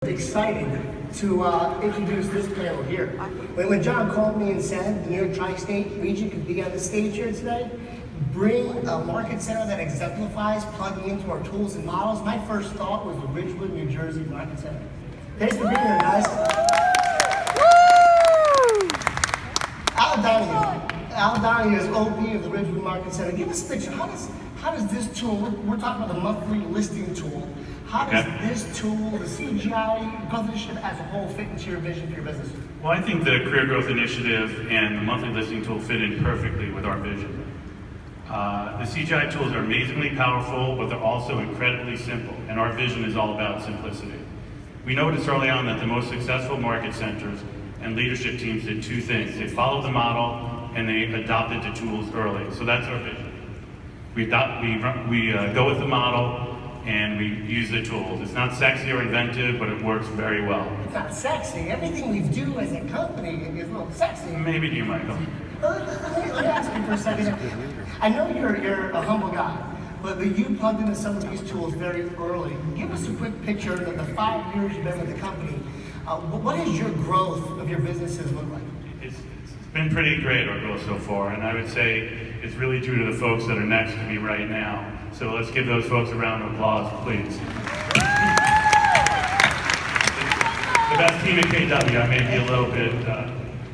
Excited to introduce this panel here. When John called me and said the New York Tri-State region could be on the stage here today, bring a market center that exemplifies plugging into our tools and models, my first thought was the Ridgewood, New Jersey Market Center. Thanks for being here, guys. Al Donahue is OP of the Ridgewood Market Center. Give us a picture. How does this tool, we're talking about the monthly listing tool, how does this tool, the CGI growth initiative as a whole, fit into your vision for your business? Well, I think the career growth initiative and the monthly listing tool fit in perfectly with our vision. The CGI tools are amazingly powerful, but they're also incredibly simple, and our vision is all about simplicity. We noticed early on that the most successful market centers and leadership teams did two things. They followed the model and they adopted the tools early. So that's our vision. We go with the model and we use the tools. It's not sexy or inventive, but it works very well. It's not sexy. Everything we do as a company is a little sexy. Maybe to you, Michael. Let me ask you for a second. I know you're a humble guy, but you plugged into some of these tools very early. Give us a quick picture of the 5 years you've been with the company. What has your growth of your businesses look like? It's been pretty great, our growth so far, and I would say it's really due to the folks that are next to me right now. So let's give those folks a round of applause, please. The best team at KW. I may be a little bit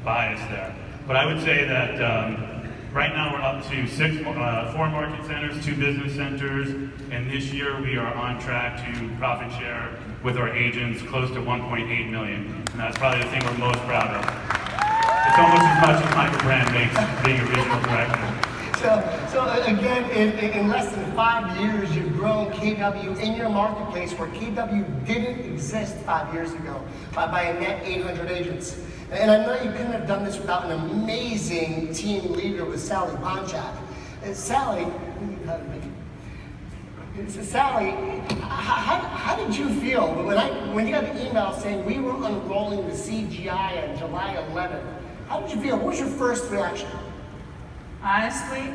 biased there, but I would say that right now we're up to 4 market centers, 2 business centers, and this year we are on track to profit share with our agents close to 1.8 million, and that's probably the thing we're most proud of. It's almost as much as Michael Brand makes being a regional director. So again, in less than 5 years, you've grown KW in your marketplace where KW didn't exist 5 years ago by a net 800 agents. And I know you couldn't have done this without an amazing team leader with Sally Bonchak. Sally, how did you feel when you got an email saying we were unrolling the CGI on July 11th? How did you feel? What was your first reaction? Honestly?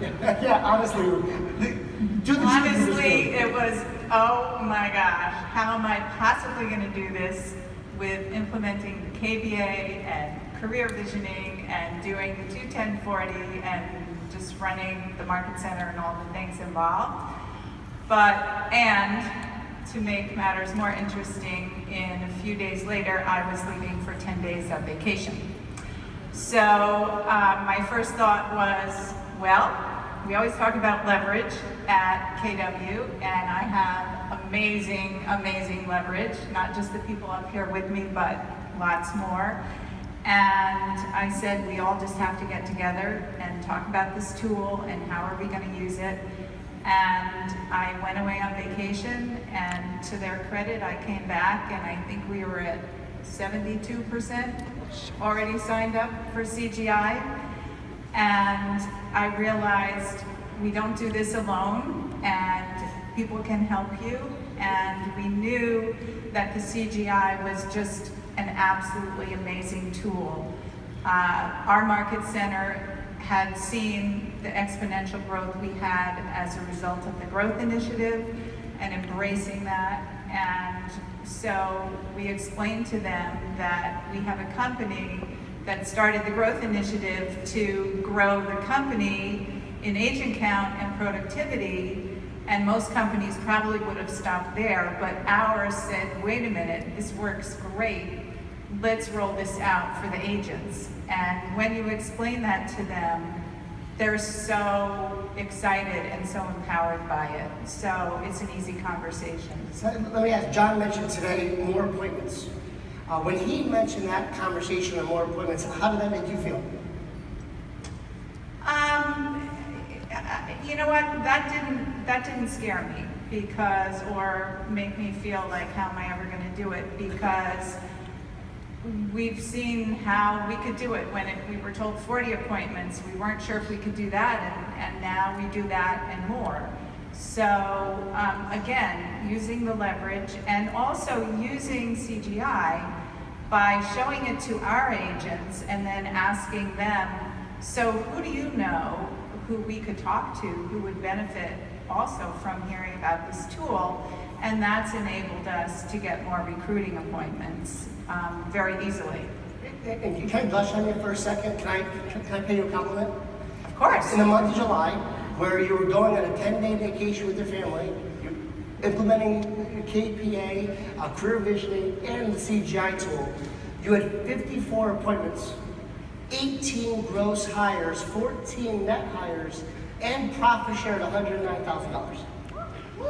Yeah, honestly. Honestly, it was, oh my gosh, how am I possibly going to do this with implementing the KBA and career visioning and doing the 21040 and just running the market center and all the things involved. And to make matters more interesting, in a few days later, I was leaving for 10 days of vacation. So my first thought was, well, we always talk about leverage at KW, and I have amazing, amazing leverage, not just the people up here with me, but lots more. And I said, we all just have to get together and talk about this tool and how are we going to use it. And I went away on vacation, and to their credit, I came back, and I think we were at 72% already signed up for CGI. And I realized we don't do this alone, and people can help you. And we knew that the CGI was just an absolutely amazing tool. Our market center had seen the exponential growth we had as a result of the growth initiative and embracing that. And so we explained to them that we have a company that started the growth initiative to grow the company in agent count and productivity, and most companies probably would have stopped there, but ours said, wait a minute, this works great, let's roll this out for the agents. And when you explain that to them, they're so excited and so empowered by it. So it's an easy conversation. So let me ask, John mentioned today more appointments. When he mentioned that conversation of more appointments, how did that make you feel? You know what, that didn't scare me or make me feel like, how am I ever gonna do it? Because we've seen how we could do it. When we were told 40 appointments, we weren't sure if we could do that, and now we do that and more. So again, using the leverage and also using CGI by showing it to our agents and then asking them, so who do you know who we could talk to who would benefit also from hearing about this tool? and that's enabled us to get more recruiting appointments very easily. And can I gush on you for a second? Can I pay you a compliment? Of course. In the month of July, where you were going on a 10-day vacation with your family, you're implementing KPA, career visioning, and the CGI tool, you had 54 appointments, 18 gross hires, 14 net hires, and profit shared $109,000. Well,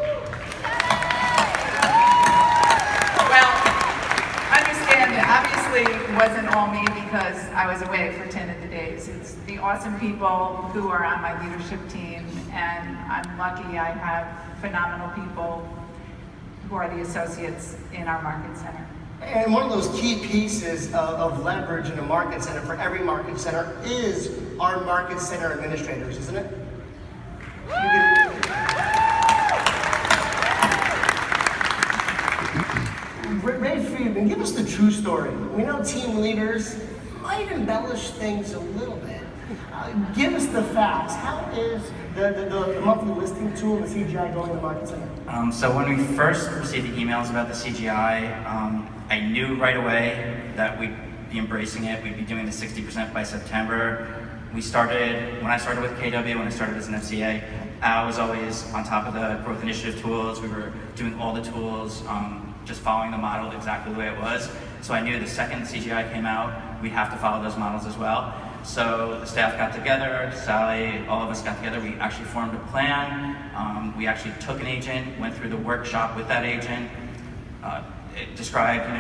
understand that obviously it wasn't all me because I was away for 10 of the days. It's the awesome people who are on my leadership team, and I'm lucky I have phenomenal people who are the associates in our market center. And one of those key pieces of leverage in a market center for every market center is our market center administrators, isn't it? Ray Friedman, give us the true story. We know team leaders might embellish things a little bit. Give us the facts. How is the monthly listing tool, the CGI, going to the market center? So when we first received the emails about the CGI, I knew right away that we'd be embracing it. We'd be doing the 60% by September. When I started with KW, when I started as an FCA, I was always on top of the growth initiative tools. We were doing all the tools, just following the model exactly the way it was. So I knew the second CGI came out, we'd have to follow those models as well. So the staff got together, Sally, all of us got together, we actually formed a plan. We actually took an agent, went through the workshop with that agent. It described,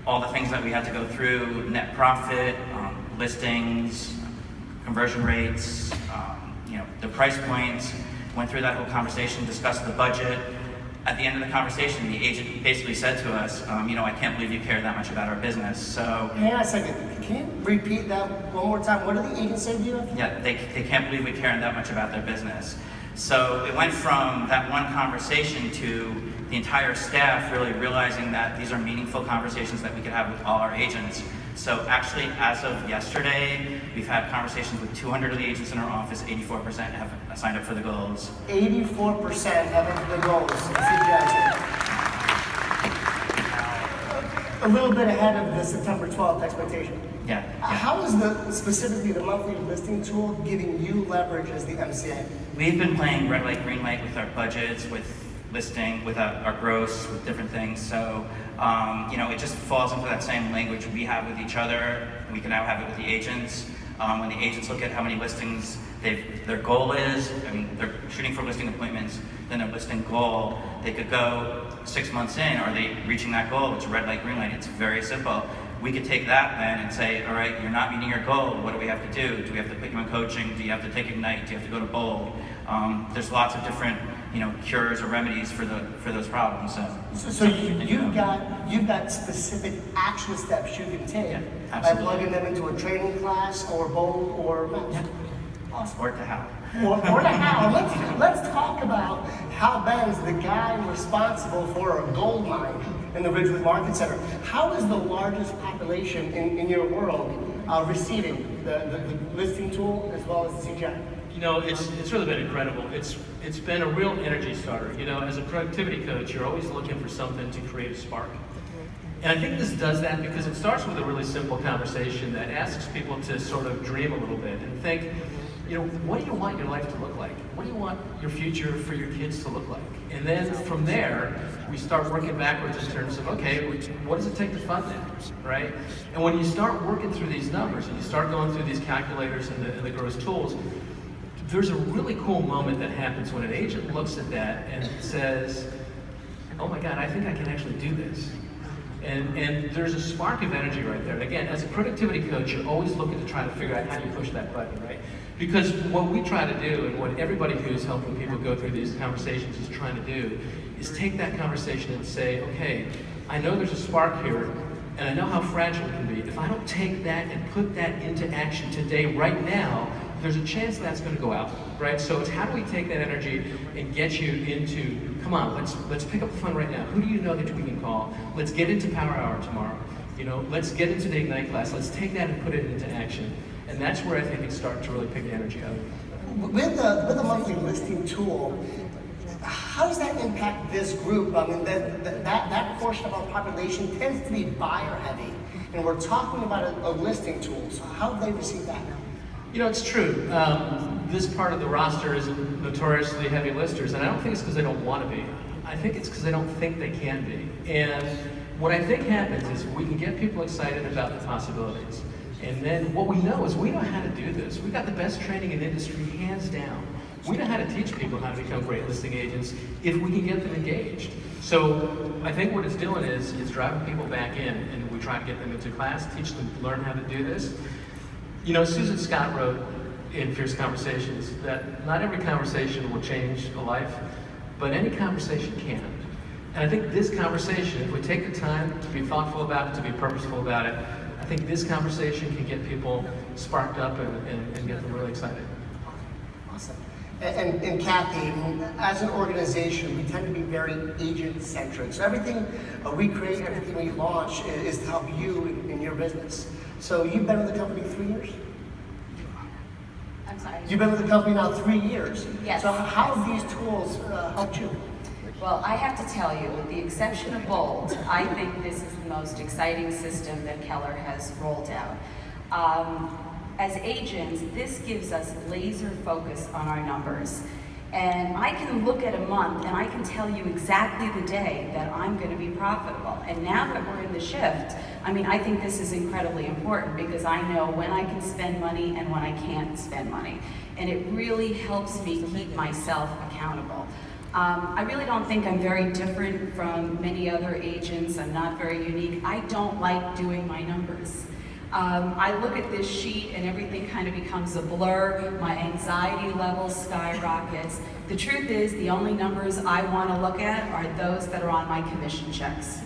all the things that we had to go through, net profit, listings, conversion rates, the price points, went through that whole conversation, discussed the budget. At the end of the conversation, the agent basically said to us, I can't believe you care that much about our business. So, hang on a second. Can you repeat that one more time? What did the agent say to you? Yeah, they can't believe we care that much about their business. So it went from that one conversation to the entire staff really realizing that these are meaningful conversations that we could have with all our agents. So actually, as of yesterday, we've had conversations with 200 of the agents in our office. 84% have signed up for the goals. 84% have the goals. A little bit ahead of the September 12th expectation. Yeah. How is specifically the monthly listing tool giving you leverage as the MCA? We've been playing red light, green light with our budgets, with listing, with our gross, with different things. So, it just falls into that same language we have with each other. We can now have it with the agents. When the agents look at how many listings their goal is, they're shooting for listing appointments, then their listing goal, they could go 6 months in, are they reaching that goal? It's red light, green light, it's very simple. We could take that then and say, all right, you're not meeting your goal, what do we have to do? Do we have to put you in coaching? Do you have to take Ignite? Do you have to go to Bold? There's lots of different cures or remedies for those problems. So you've got specific action steps you can take by plugging them into a training class or Bold or yeah. Awesome. Or to how. Or to how. Let's talk about Hal Benz, the guy responsible for a gold mine in the Ridgewood Market Center. How is the largest population in your world receiving the listing tool as well as the CGI? It's really been incredible. It's been a real energy starter. As a productivity coach, you're always looking for something to create a spark. And I think this does that because it starts with a really simple conversation that asks people to sort of dream a little bit and think, what do you want your life to look like? What do you want your future for your kids to look like? And then from there, we start working backwards in terms of, okay, what does it take to fund that, right? And when you start working through these numbers and you start going through these calculators and the gross tools, there's a really cool moment that happens when an agent looks at that and says, oh my God, I think I can actually do this. And there's a spark of energy right there. And again, as a productivity coach, you're always looking to try to figure out how you push that button, right? Because what we try to do, and what everybody who's helping people go through these conversations is trying to do, is take that conversation and say, okay, I know there's a spark here, and I know how fragile it can be. If I don't take that and put that into action today, right now, there's a chance that's going to go out, right? So it's how do we take that energy and get you into, come on, let's pick up the phone right now. Who do you know that we can call? Let's get into Power Hour tomorrow. Let's get into the Ignite class. Let's take that and put it into action. And that's where I think it starts to really pick the energy up. With the monthly listing tool, how How does that impact this group? I mean, that portion of our population tends to be buyer heavy, and we're talking about a listing tool. So how do they receive that now? You know, it's true. This part of the roster is notoriously heavy listers, and I don't think it's because they don't want to be. I think it's because they don't think they can be. And what I think happens is we can get people excited about the possibilities. And then what we know is we know how to do this. We've got the best training in industry, hands down. We know how to teach people how to become great listing agents if we can get them engaged. So I think what it's doing is it's driving people back in, and we try to get them into class, teach them to learn how to do this. You know, Susan Scott wrote in Fierce Conversations that not every conversation will change a life, but any conversation can. And I think this conversation, if we take the time to be thoughtful about it, to be purposeful about it, I think this conversation can get people sparked up and get them really excited. Awesome. And Kathy, as an organization, we tend to be very agent-centric. So everything we create, everything we launch is to help you in your business. So you've been with the company 3 years? I'm sorry. You've been with the company now 3 years. Yes. So how have these tools helped you? Well, I have to tell you, with the exception of Bold, I think this is the most exciting system that Keller has rolled out. As agents, this gives us laser focus on our numbers. And I can look at a month and I can tell you exactly the day that I'm going to be profitable. And now that we're in the shift, I mean, I think this is incredibly important because I know when I can spend money and when I can't spend money. And it really helps me keep myself accountable. I really don't think I'm very different from many other agents. I'm not very unique. I don't like doing my numbers. I look at this sheet and everything kind of becomes a blur. My anxiety level skyrockets. The truth is, the only numbers I want to look at are those that are on my commission checks.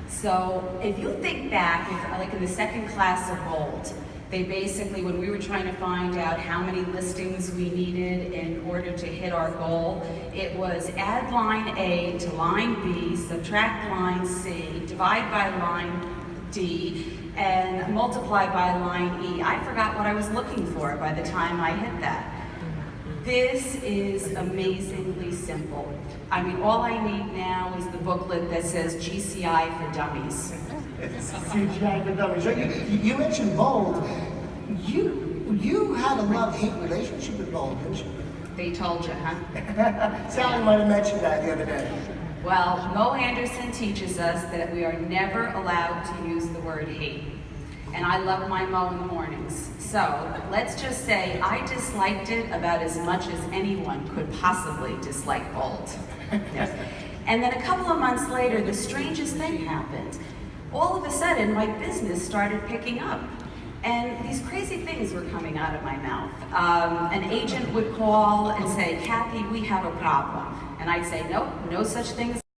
So if you think back, like in the second class of Bold, they basically, when we were trying to find out how many listings we needed in order to hit our goal, it was add line A to line B, subtract line C, divide by line D, and multiply by line E. I forgot what I was looking for by the time I hit that. This is amazingly simple. I mean, all I need now is the booklet that says GCI for Dummies. CGI for dummies. You mentioned Bold. You had a love-hate relationship with Bold, didn't you? They told you, huh? Sally might have mentioned that the other day. Well, Mo Anderson teaches us that we are never allowed to use the word hate. And I love my Mo in the mornings. So let's just say I disliked it about as much as anyone could possibly dislike Bold. And then a couple of months later, the strangest thing happened. All of a sudden, my business started picking up. And these crazy things were coming out of my mouth. An agent would call and say, Kathy, we have a problem. And I'd say, nope, no such thing as